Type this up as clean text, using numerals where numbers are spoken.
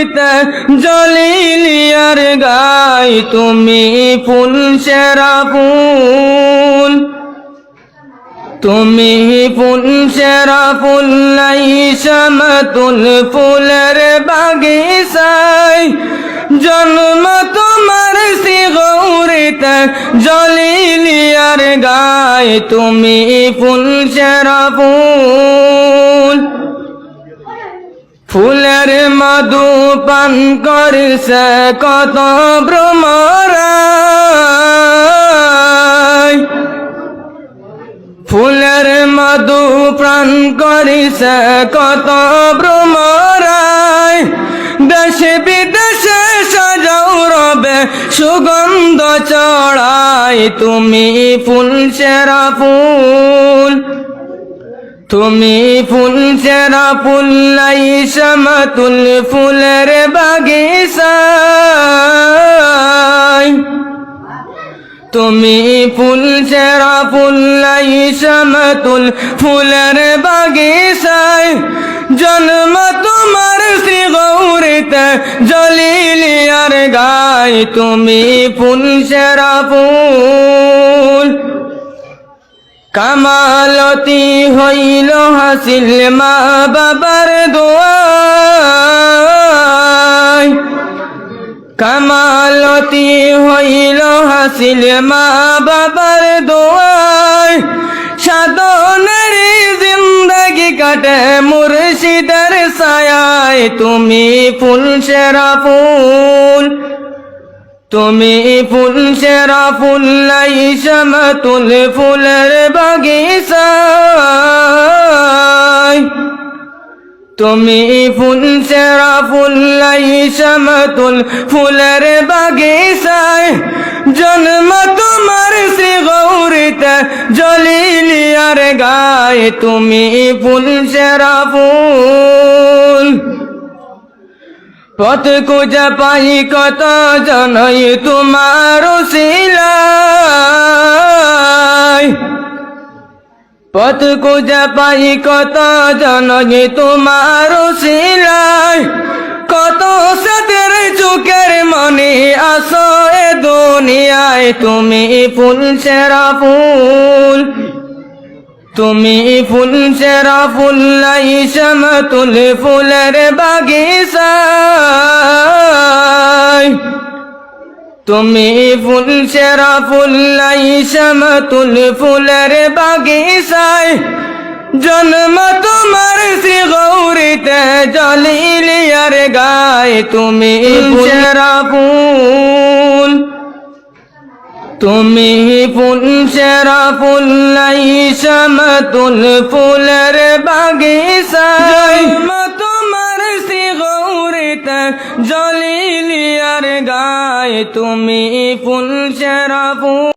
গৌরিতে জলিলিয়ার গাই তুমি ফুল সেরা ফুল তুমি ফুল সেরা ফুল নাই শামাতুল ফুলের বাগিচায় জন্ম তোমার শ্রী গৌরিতে জলিলিয়ার গাই তুমি ফুল সেরা ফুল ফুলের মধু পান করছে কত ভ্রমরা ফুলের মধু প্রাণ করিছে কত ভ্রমরায় দেশে বিদেশে সাজাও রবে সুগন্ধ চড়াই তুমি ফুল সেরা ফুল তুমি ফুল সেরা ফুল নাই শামাতুল ফুলের বাগিচায় তুমি ফুল সেরা ফুল নাই শামাতুল ফুলের বাগিচায় জন্ম তোমার শ্রী গৌরিতে জলিলিয়ার গাই তুমি ফুল সেরা ফুল কামালতি হইল হাসিল মা বাবার দোয়ায় কামালতি হইল হাসিল মা বাবার দোয়ায় সাধনের জিন্দগি কাটে মুর্শিদের ছায়ায় তুমি ফুল সেরা ফুল তুমি ফুল সেরা ফুল নাই শামাতুল ফুলের বাগিচায় তুমি ফুল সেরা ফুল নাই শামাতুল ফুলের বাগিচায় জন্ম তোমার শ্রী গৌরিতে জলিলিয়ার গাই তুমি ফুল সেরা ফুল পথ খুঁজে পাই কত জনই তোমার উসিলায় পথ খুঁজে পাই কত জনই তোমার উসিলায় কত সাথের চোখের মনে আসো এ দুনিয়ায় তুমি ফুল সেরা ফুল তুমি ফুল সেরা ফুল নাই শামাতুল ফুলের বাগিচায় তুমি ফুল সেরা ফুল নাই শামাতুল ফুলের বাগিচায় জন্ম তোমার শ্রী গৌরিতে জলিলিয়ার গাই তুমি সেরা ফুল তুমি ফুল সেরা ফুল নাই শামাতুল ফুলের বাগিচায় তোমার শ্রী গৌরিতে জলিলিয়ার গাই তুমি ফুল সেরা ফুল।